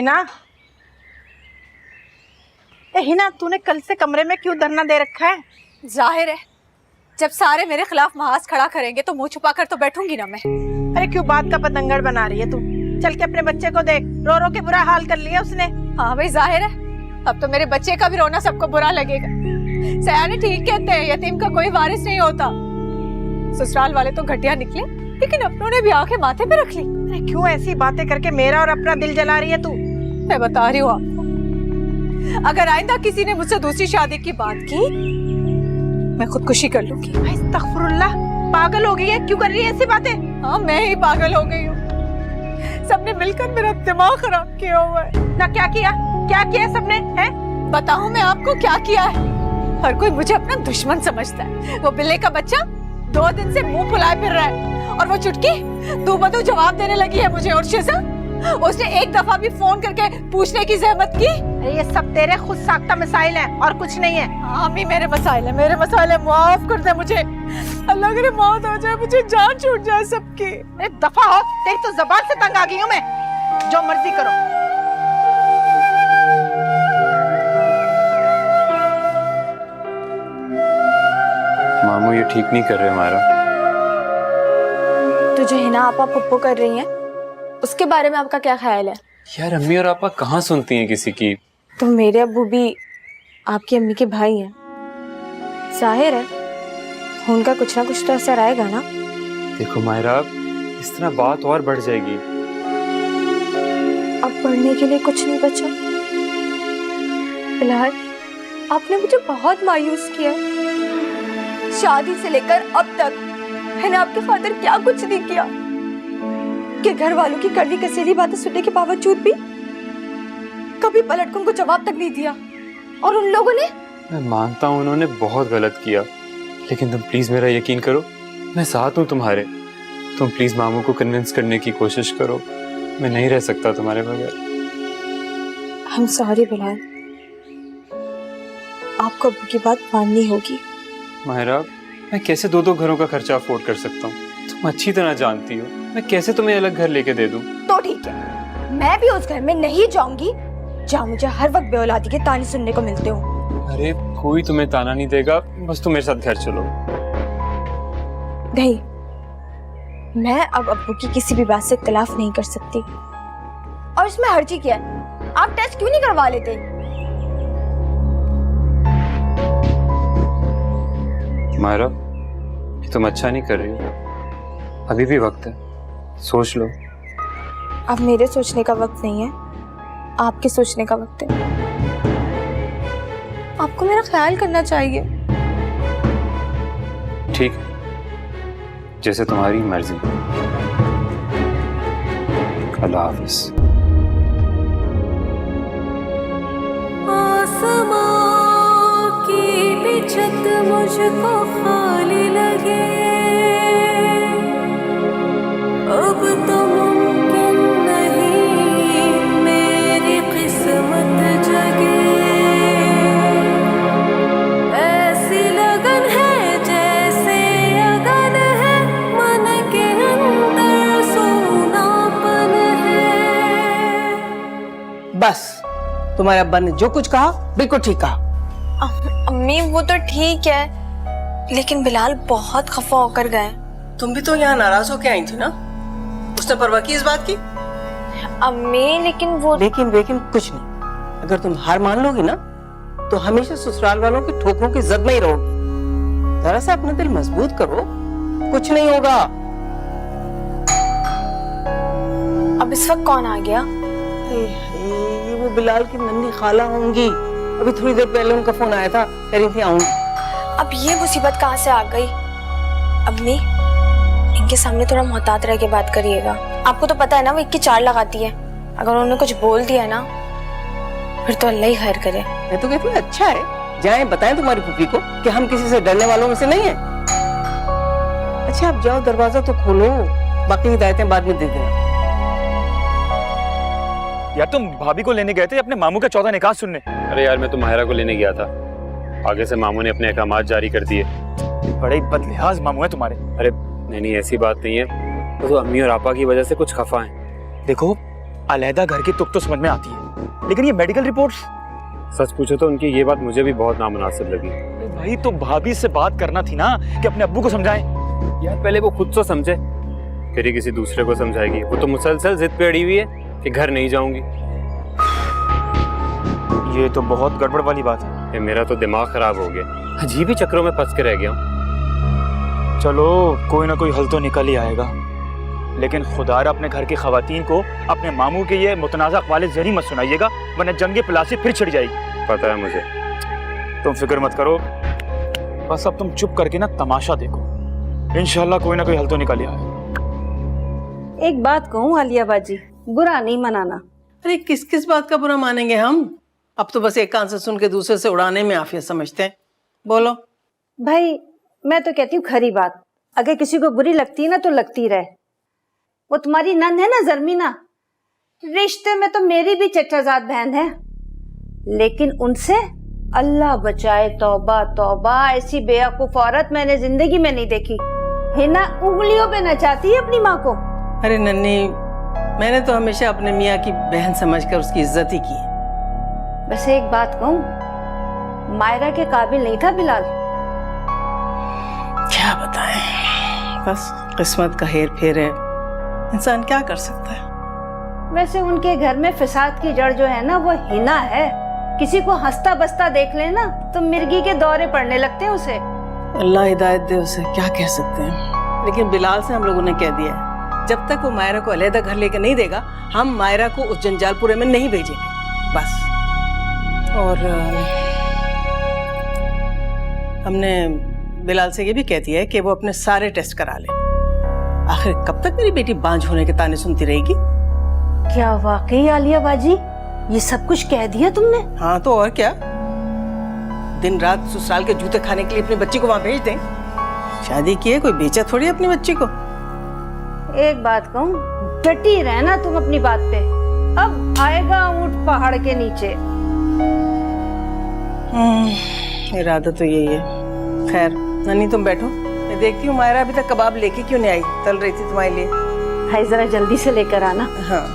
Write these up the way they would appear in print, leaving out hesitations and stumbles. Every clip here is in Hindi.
हिना, हिना तूने कल से कमरे में क्यों धरना दे रखा है? जाहिर है जब सारे मेरे खिलाफ महाज खड़ा करेंगे तो मुंह छुपा कर तो बैठूंगी ना मैं। अरे क्यों बात का पतंगड़ बना रही है तू? चल के अपने बच्चे को देख, रो रो के बुरा हाल कर लिया उसने। हाँ भाई जाहिर है, अब तो मेरे बच्चे का भी रोना सबको बुरा लगेगा। सयाने ठीक कहते हैं, यतीम का कोई वारिस नहीं होता। ससुराल वाले तो घटिया निकले, लेकिन अपनों ने भी आंखें माथे पे रख ली। अरे क्यों ऐसी बातें करके मेरा और अपना दिल जला रही है तू? मैं बता रही हूँ आपको, अगर आइंदा किसी ने मुझसे दूसरी शादी की बात की, मैं खुदकुशी कर लूंगी। अस्तगफुरुल्लाह, पागल हो गई है? क्यों कर रही है ऐसी बातें? हाँ मैं ही पागल हो गई हूँ, सबने मिलकर मेरा दिमाग खराब किया हुआ है। ना क्या किया? क्या किया सबने? है बताऊं मैं आपको क्या किया है? हर कोई मुझे अपना दुश्मन समझता है। वो बिल्ले का बच्चा 2 दिन से मुंह फुलाए फिर रहा है, और वो चुटकी दो बदो जवाब देने लगी है मुझे। और शिजा, उसने एक दफा भी फोन करके पूछने की जहमत की। अरे ये सब तेरे खुद साख्ता मसाइल हैं और कुछ नहीं है। हाँ अम्मी मेरे मसाइल है, मेरे मसाइल है, माफ कर दे मुझे। अल्लाह करे मौत हो जाए, मुझे जान छूट जाए सबकी। अरे दफा हो, तेरी तो जबान से तंग आ गई हूँ मैं। जो मर्जी करो। मामू ये ठीक नहीं कर रहे हमारा। तो जो हिना आपा पप्पो कर रही हैं, उसके बारे में आपका क्या ख्याल है? यार अम्मी और आपा कहाँ सुनती हैं किसी की। तो मेरे अब्बू भी आपकी अम्मी के भाई हैं, जाहिर है उनका कुछ ना कुछ तो असर आएगा ना। देखो मायरा, इस तरह बात और बढ़ जाएगी। अब पढ़ने के लिए कुछ नहीं बचा। फिलहाल आपने मुझे बहुत मायूस किया। शादी से लेकर अब तक मैंने आपके खातिर क्या कुछ नहीं किया कि घर वालों की कड़वी कसीली बातें सुनने के बावजूद भी कभी पलटकर उनको जवाब तक नहीं दिया। और उन लोगों ने, मैं मानता हूँ उन्होंने बहुत गलत किया, लेकिन तुम प्लीज मेरा यकीन करो, मैं साथ हूँ तुम्हारे। तुम प्लीज मामू को कन्विंस करने की कोशिश करो, मैं नहीं रह सकता तुम्हारे बगैर। हम सॉरी बिलाल, आपको अब्बू की बात माननी होगी। मायरा, मैं कैसे 2-2 घरों का खर्चा अफोर्ड कर सकता हूँ? तुम अच्छी तरह जानती हो, मैं कैसे तुम्हें अलग घर लेके दे दूँ? तो ठीक है, मैं भी उस घर में नहीं जाऊंगी जहाँ मुझे हर वक्त बेऔलादी के ताने सुनने को मिलते हो। अरे कोई तुम्हें ताना नहीं देगा, बस तुम मेरे साथ घर चलो। नहीं, मैं अब अब्बू की किसी भी बात से इख्तिलाफ नहीं कर सकती। और इसमें हर्जी क्या है? आप टेस्ट क्यों नहीं करवा लेते? मायरा, तुम अच्छा नहीं कर रही हो, अभी भी वक्त है, सोच लो। अब मेरे सोचने का वक्त नहीं है, आपके सोचने का वक्त है। आपको मेरा ख्याल करना चाहिए। ठीक, जैसे तुम्हारी मर्जी। अल्लाह हाफिज। आसमां की भी छत मुझको खाली लगे, अब तो मुमकिन नहीं मेरी किस्मत जगे। ऐसी लगन है जैसे अगन है, मन के अंदर सोनापन है। बस तुम्हारे अब्बा ने जो कुछ कहा बिल्कुल ठीक कहा। अम्मी वो तो ठीक है, लेकिन बिलाल बहुत खफा होकर गए। तुम भी तो यहाँ नाराज होके आई थी ना, उसने परवाह की इस बात की? अम्मी लेकिन वो, लेकिन कुछ नहीं। अगर तुम हार मान लोगी ना तो हमेशा ससुराल वालों की ठोकरों की जद में ही रहोगी। जरा सा अपना दिल मजबूत करो, कुछ नहीं होगा। अब इस वक्त कौन आ गया? ये वो बिलाल की नन्ही खाला होंगी। अभी थोड़ी देर पहले उनका फोन आया था, कह रही थी आऊंगी। अब ये मुसीबत कहाँ से आ गई? अम्मी इनके सामने थोड़ा मोहतात रह के बात करिएगा। आपको तो पता है ना वो 1 की 4 लगाती है। अगर उन्होंने कुछ बोल दिया ना फिर तो अल्लाह ही खैर करे। मैं तो कहती हूँ अच्छा है, जाएं बताएं तुम्हारी फूफी को कि हम किसी से डरने वालों में से नहीं है। अच्छा आप जाओ, दरवाजा तो खोलो, बाकी हिदायतें बाद में दे देना। यार तुम भाभी को लेने गए थे अपने मामू का 14 निकाह सुनने। अरे यार मैं तो माहिरा को लेने गया था, आगे से मामू ने अपने अहकामात जारी कर दिए। बड़े ही बदलिहाज मामू है तुम्हारे। अरे नहीं ऐसी बात नहीं है, तो अम्मी और आपा की वजह से कुछ खफा हैं। देखो अलहदा घर की तुक तो समझ में आती है, लेकिन ये मेडिकल रिपोर्ट्स। सच पूछो तो उनकी ये बात मुझे भी बहुत नामुनासिब लगी। भाई तो भाभी से बात करना थी ना कि अपने अब्बू को समझाएं। यार पहले वो खुद तो समझे, फिर ही किसी दूसरे को समझाएगी। वो तो मुसलसल जिद पे अड़ी हुई है कि घर नहीं जाऊंगी। ये तो बहुत गड़बड़ वाली बात है। ये मेरा तो दिमाग खराब हो गया, अजीब ही चक्रों में फंस के रह गया हूँ। चलो कोई ना कोई हल तो निकल ही आएगा, लेकिन खुदारा अपने घर की खवातीन को अपने मामू के ये मुतनाज़ा वाले जरिए मत सुनाइएगा, वरना जंगे पिलासी फिर छिड़ जाएगी। पता है मुझे। तुम फिक्र मत करो, बस अब तुम चुप करके ना तमाशा देखो, इंशाल्लाह कोई ना कोई हल तो निकल ही आएगा। एक बात कहूँ आलिया बाजी, बुरा नहीं मनाना। अरे किस किस बात का बुरा मानेंगे हम? अब तो बस एक कान से सुन के दूसरे से उड़ाने में आफियत समझते हैं। बोलो। भाई मैं तो कहती हूँ खरी बात, अगर किसी को बुरी लगती है ना तो लगती रहे। वो तुम्हारी नंद है ना जरमीना, रिश्ते में तो मेरी भी चचाजाद बहन है, लेकिन उनसे अल्लाह बचाए, तौबा तौबा, ऐसी बेवकूफ औरत मैंने जिंदगी में नहीं देखी। हिना उंगलियों पे नचाती है अपनी माँ को। अरे नन्नी, मैंने तो हमेशा अपने मियाँ की बहन समझकर उसकी इज्जत ही की है। बस एक बात कहूँ, मायरा के काबिल नहीं था बिलाल। क्या बताएं, बस किस्मत का हेर फेर है, इंसान क्या कर सकता है। वैसे उनके घर में फिसाद की जड़ जो है ना वो हिना है। किसी को हंसता बसता देख लेना तो मिर्गी के दौरे पड़ने लगते हैं उसे। अल्लाह हिदायत दे उसे, क्या कह सकते हैं। लेकिन बिलाल से हम लोगों ने कह दिया है, जब तक वो मायरा को अलहदा घर लेकर नहीं देगा, हम मायरा को उस जंजालपुरे में नहीं भेजेंगे बस। और हमने बिलाल से ये भी कह दिया है कि वो अपने सारे टेस्ट करा ले। आखिर कब तक मेरी बेटी बांझ होने के ताने सुनती रहेगी? क्या वाकई आलिया बाजी ये सब कुछ कह दिया तुमने? हाँ तो और क्या, दिन रात ससुराल के जूते खाने के लिए अपनी बच्ची को वहां भेज दें। शादी की है, कोई बेचा थोड़ी अपनी बच्ची को। एक बात कहूँ, डटी रहना तुम अपनी बात पे, अब आएगा ऊंट पहाड़ के नीचे। इरादा तो यही है। खैर नन्नी तुम बैठो, मैं देखती हूँ मायरा अभी तक कबाब लेके क्यों नहीं आई, तल रही थी तुम्हारे लिए। भाई जरा जल्दी से लेकर आना। हाँ।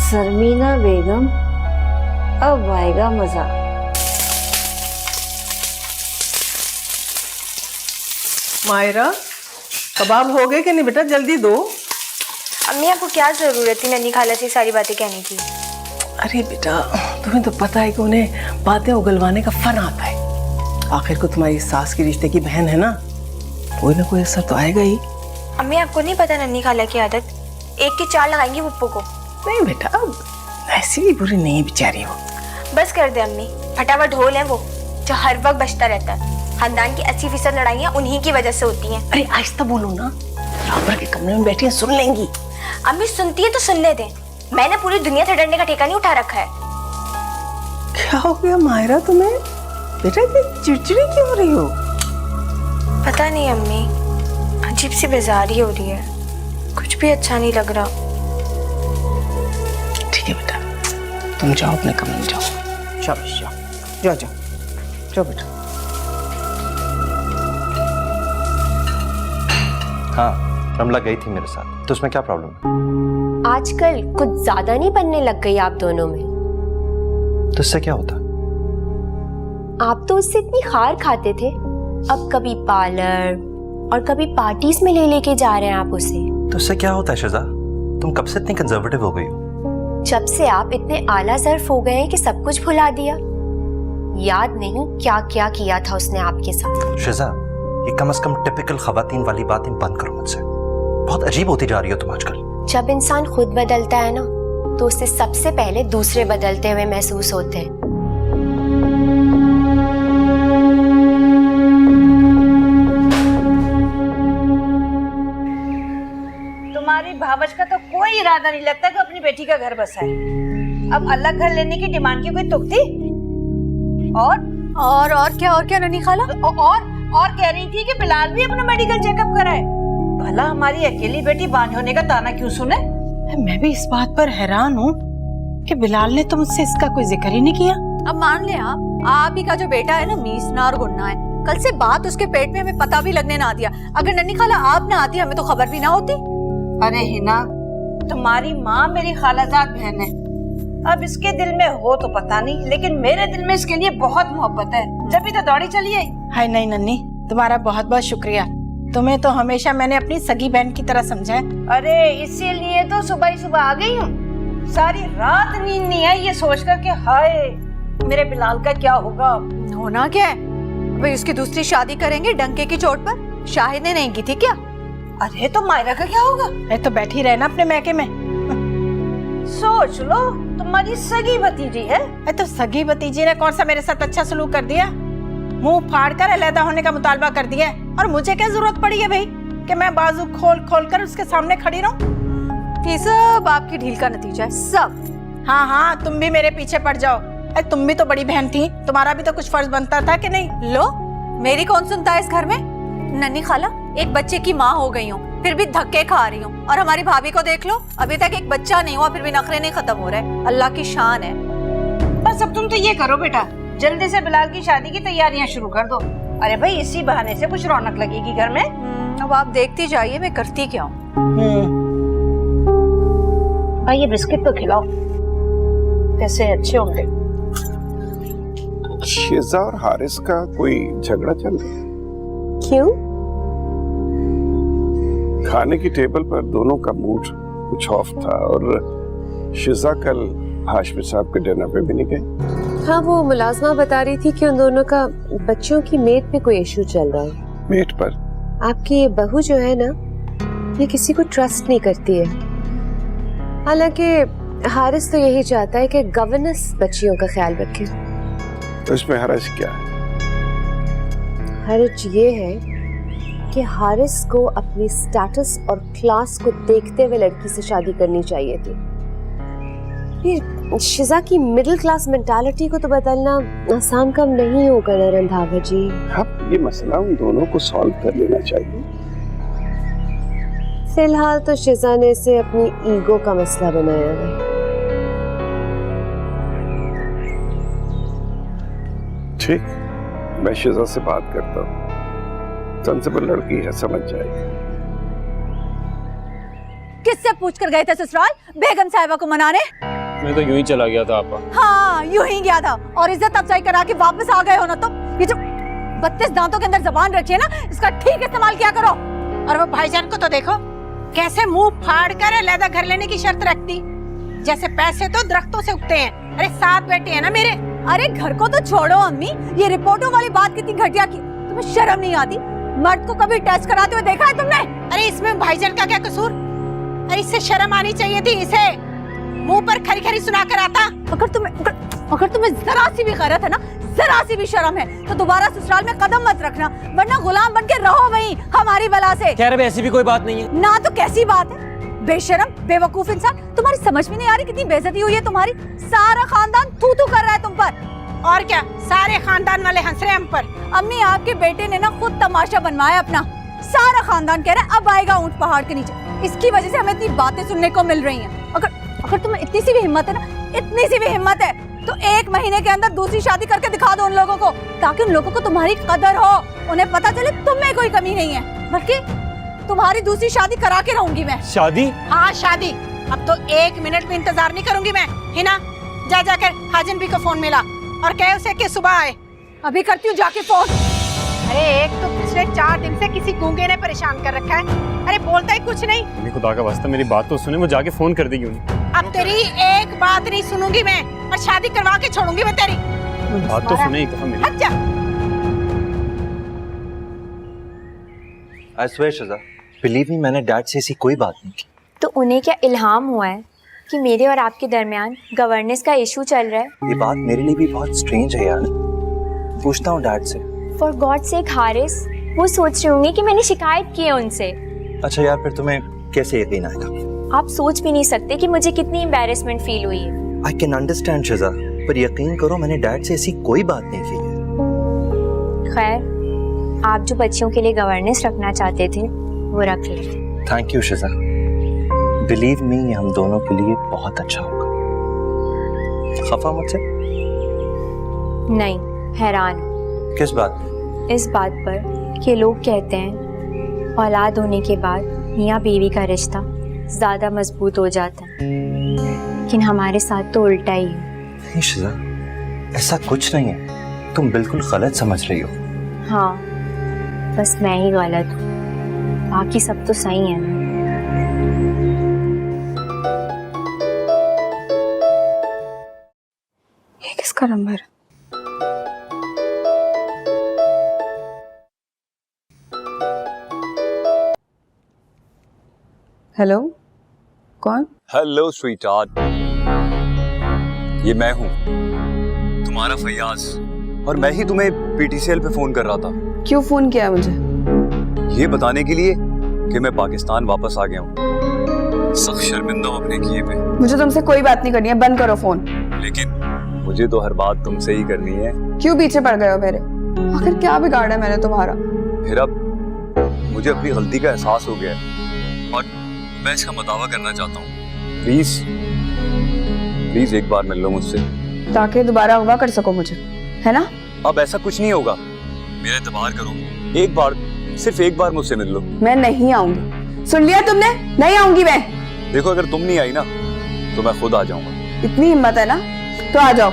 सरमीना बेगम, अब आएगा मजा। मायरा कबाब हो गए कि नहीं बेटा, जल्दी दो। अम्मी आपको क्या जरूरत थी नन्ही खाला से सारी बातें कहने की? अरे बेटा तुम्हें तो पता है कि उन्हें बातें उगलवाने का फन आता है। आखिर को तुम्हारी सास की रिश्ते की बहन है ना, कोई ना कोई असर तो आएगा ही। अम्मी आपको नहीं पता नन्ही खाला की आदत, एक की चाल लगाएंगी पप्पू को। नहीं बेटा, ऐसी भी बुरी नहीं बेचारी हो। बस कर दे अम्मी, फटाफट ढोल है वो जो हर वक्त बजता रहता है। खानदान की 80% लड़ाइयाँ उन्हीं की वजह से होती हैं। अरे आहिस्ता बोलो ना, राबर के कमरे में बैठी सुन लेंगी। अम्मी सुनती है तो सुनने दे, मैंने पूरी दुनिया से डरने का ठेका नहीं उठा रखा है। क्या हो गया मायरा तुम्हें? बेटा इतनी चिड़चिड़ी क्यों हो रही हो? पता नहीं अम्मी, अजीब सी बेजारी हो रही है, कुछ भी अच्छा नहीं लग रहा। ठीक है बेटा, तुम जाओ अपने कमरे में जाओ। शाबाश, जाओ जाओ जाओ जाओ बेटा। हाँ, रमला गई थी मेरे साथ, तो उसमें क्या प्रॉब्लम है? आजकल कुछ ज्यादा नहीं बनने लग गई आप दोनों में? तो इससे क्या होता? आप तो उससे इतनी खार खाते थे, अब कभी पार्लर और कभी पार्टीज में ले लेके जा रहे हैं आप उसे। तो इससे क्या होता है शिजा? तुम कब से इतनी कंजर्वेटिव हो गई हो? जब से आप इतने आला ज़र्फ हो गए हैं कि सब कुछ भुला दिया। याद नहीं क्या क्या किया था उसने आपके साथ। शिजा, ये कम से कम टिपिकल खवातीन वाली बातें बंद करो मुझसे। बहुत अजीब होती जा रही हो तुम आजकल। जब इंसान खुद बदलता है ना, तो उससे सबसे पहले दूसरे बदलते हुए महसूस होते हैं। तुम्हारी भावच का तो कोई इरादा नहीं लगता कि अपनी बेटी का घर बसाए। अब अलग घर लेने की डिमांड की कोई तुक थी? और क्या नन्ही खाला? और कह रही थी कि बिलाल भी अपना मेडिकल चेकअप कराए। भला हमारी अकेली बेटी बांझ होने का ताना क्यों सुने? मैं भी इस बात पर हैरान हूँ कि बिलाल ने तो मुझसे इसका कोई जिक्र ही नहीं किया। अब मान ले आप ही का जो बेटा है ना मीसना और गुन्ना है, कल से बात उसके पेट में हमें पता भी लगने ना दिया। अगर नन्ही खाला आप ना आती हमें तो खबर भी ना होती। अरे हिना, तुम्हारी माँ मेरी खालाजाद बहन है। अब इसके दिल में हो तो पता नहीं, लेकिन मेरे दिल में इसके लिए बहुत मोहब्बत है, जब तो दौड़ी चली आई। हाय नहीं नन्नी, तुम्हारा बहुत बहुत शुक्रिया। तुम्हें तो हमेशा मैंने अपनी सगी बहन की तरह समझा है। अरे इसीलिए तो सुबह ही सुबह आ गई हूँ। सारी रात नींद नहीं आई ये सोच कर के हाय मेरे बिलाल का क्या होगा। होना क्या है भाई, उसकी दूसरी शादी करेंगे डंके की चोट पर। शाहिद ने नहीं की थी क्या? अरे तो मायरा का क्या होगा? अरे तो बैठी रहे ना अपने मैके में। सोच लो, तुम्हारी सगी भतीजी है। अरे तो सगी भतीजी ने कौन सा मेरे साथ अच्छा सलूक कर दिया? मुंह फाड़ कर अलहदा होने का मुतालबा कर दिया। और मुझे क्या जरूरत पड़ी है भाई कि मैं बाजू खोल खोल कर उसके सामने खड़ी रहूं? ये सब आपकी ढील का नतीजा है, सब। हाँ हाँ, तुम भी मेरे पीछे पड़ जाओ। अरे तुम भी तो बड़ी बहन थी, तुम्हारा भी तो कुछ फर्ज बनता था कि नहीं? लो, मेरी कौन सुनता है इस घर में? नन्ही खाला, एक बच्चे की माँ हो गई हूँ, फिर भी धक्के खा रही हूँ। और हमारी भाभी को देख लो, अभी तक एक बच्चा नहीं हुआ, फिर भी नखरे नहीं खत्म हो रहे। अल्लाह की शान है। बस अब तुम तो ये करो बेटा, जल्दी से बिलाल की शादी की तैयारियां शुरू कर दो। अरे भाई इसी बहाने से कुछ रौनक लगेगी घर में। अब आप देखती जाइए मैं करती क्या हूँ। भाई ये बिस्किट तो खिलाओ, कैसे अच्छे होंगे। शिजा और हारिस का कोई झगड़ा चल रहा है? क्यों? खाने की टेबल पर दोनों का मूड कुछ ऑफ था और शिजा कल हाशमी साहब के डिनर पे भी नहीं गई। हाँ, वो मुलाजमा बता रही थी कि उन दोनों का बच्चों की मेट पे कोई इशू चल रहा है। मेट पर? आपकी बहू जो है ना, ये किसी को ट्रस्ट नहीं करती है। हालांकि हारिस तो यही चाहता है कि गवर्नेंस बच्चियों का ख्याल रखे। तो इसमें हर्ज क्या है? हर्ज ये है कि हारिस को अपनी स्टेटस और क्लास को देखते हुए लड़की से शादी करनी चाहिए थी। फिर शिजा की मिडिल क्लास मेंटालिटी को तो बदलना आसान काम नहीं होगा ना रंधावा जी। अब ये मसला उन दोनों को सॉल्व कर लेना चाहिए। फिलहाल तो शिजा ने इसे अपनी ईगो का मसला बनाया है। ठीक, मैं शिजा से बात करता हूँ। सेंसिबल लड़की है, समझ जाएगी। किससे पूछ कर गए थे ससुराल बेगम साहिबा को मनाने? मैं तो यूं ही चला गया था आपा। हाँ, यूं ही गया था और इज्जत अफजाई करा के वापस आ गए हो ना। तो ये जो 32 दांतों के अंदर जबान रखी है ना, इसका ठीक इस्तेमाल किया करो। और वो भाईजान को तो देखो कैसे मुंह फाड़ कर अलहदा घर लेने की शर्त रखती, जैसे पैसे तो दरख्तों से उगते हैं। अरे 7 बेटे हैं ना मेरे। अरे घर को तो छोड़ो अम्मी, ये रिपोर्टों वाली बात कितनी घटिया की। तुम्हें शर्म नहीं आती? मर्द को कभी टेस्ट कराते हुए देखा है तुमने? अरे इसमें भाईजान का क्या कसूर? अरे इससे शर्म आनी चाहिए थी, इसे मुंह पर खरी खरी सुना कर आता। अगर तुम्हें जरा सी भी गैरत है ना, जरा सी भी शर्म है, तो दोबारा ससुराल में कदम मत रखना, वरना गुलाम बन के रहो वहीं हमारी बला से। कह रहे ऐसी भी कोई बात नहीं है ना। तो कैसी बात है? बेशरम बेवकूफ इंसान, तुम्हारी समझ में नहीं आ रही कितनी बेइज्जती हुई है तुम्हारी। सारा खानदान थू थू कर रहा है तुम पर। और क्या, सारे खानदान वाले हंस रहे हैं हम पर। अम्मी, आपके बेटे ने ना खुद तमाशा बनवाया अपना। सारा खानदान कह रहा है अब आएगा ऊंट पहाड़ के नीचे। इसकी वजह से हमें इतनी बातें सुनने को मिल रही हैं। अगर तुम्हें इतनी सी भी हिम्मत है ना, इतनी सी भी हिम्मत है, तो 1 महीने के अंदर दूसरी शादी करके दिखा दो उन लोगों को, ताकि उन लोगों को तुम्हारी कदर हो, उन्हें पता चले तुम में कोई कमी नहीं है। बल्कि तुम्हारी दूसरी शादी करा के रहूंगी मैं। शादी? हाँ शादी। अब तो 1 मिनट भी इंतजार नहीं करूंगी मैं। हिना, जा जाकर हाजिन भी को फोन मिला और कहे उसे कि सुबह आए। अभी करती हूँ जाके फोन। अरे एक तो पिछले 4 दिन से किसी गूंगे ने परेशान कर रखा है। अरे बोलता ही कुछ नहीं। मम्मी खुदा का वास्ता मेरी बात तो सुने, वो जाके फोन कर देगी उन्हें। अब तेरी एक बात नहीं सुनूंगी मैं और शादी करवा के छोड़ूंगी मैं तेरी। बात तो सुने एक दफा मेरी। हट जा। I swear शिजा, believe me, मैंने डैड से ऐसी कोई बात नहीं की। तो उन्हें क्या इल्हाम हुआ है कि मेरे और आपके दरमियान गवर्नेंस का इशू चल रहा है? ये बात मेरे लिए भी बहुत स्ट्रेंज है यार। पूछता हूँ डैड से। फॉर गॉड सेक हारिस, वो सोच रहे होंगे कि मैंने शिकायत की है उनसे। अच्छा यार, फिर तुम्हें कैसे यकीन आएगा? आप सोच भी नहीं सकते कि मुझे कितनी एम्बैरेसमेंट फील हुई है। I can understand शिजा, पर यकीन करो मैंने डैड से ऐसी कोई बात नहीं की है। खैर, आप जो बच्चियों के लिए गवर्नेंस रखना चाहते थे वो रख लीजिए। थैंक यू शिजा, बिलीव मी, ये हम दोनों के लिए बहुत अच्छा होगा। खफा मुझसे? नहीं, हैरान। किस बात? इस बात पर कि लोग कहते हैं औलाद होने के बाद मियाँ बीवी का रिश्ता ज्यादा मजबूत हो जाता है, लेकिन हमारे साथ तो उल्टा ही है। नहीं शिजा, ऐसा कुछ नहीं है, तुम बिल्कुल गलत समझ रही हो। हाँ, बस मैं ही गलत हूँ, बाकी सब तो सही है ना। ये किसका नंबर? हेलो, कौन? हेलो स्वीटहार्ट, ये मैं हूँ तुम्हारा फैयाज, और मैं ही तुम्हें पीटीसीएल पे फोन कर रहा था। क्यों फोन किया मुझे? ये बताने के लिए कि मैं पाकिस्तान वापस आ गया हूँ। सख्त शर्मिंदा हूँ अपने किए पे। मुझे तुमसे कोई बात नहीं करनी है, बंद करो फोन। लेकिन मुझे तो हर बात तुमसे ही करनी है। क्यों पीछे पड़ गए हो मेरे? आखिर क्या बिगाड़ा है मैंने तुम्हारा? फिर अब मुझे अपनी गलती का एहसास हो गया है और मैं इसका मदावा करना चाहता हूँ। प्लीज प्लीज एक बार मिल लो मुझसे, ताकि दोबारा अगवा कर सको मुझे, है ना? अब ऐसा कुछ नहीं होगा, मेरा एतबार करो, एक बार, सिर्फ एक बार मुझसे मिल लो। मैं नहीं आऊंगी, सुन लिया तुमने? नहीं आऊंगी मैं। देखो, अगर तुम नहीं आई ना तो मैं खुद आ जाऊंगा। इतनी हिम्मत है ना, तो आ जाओ।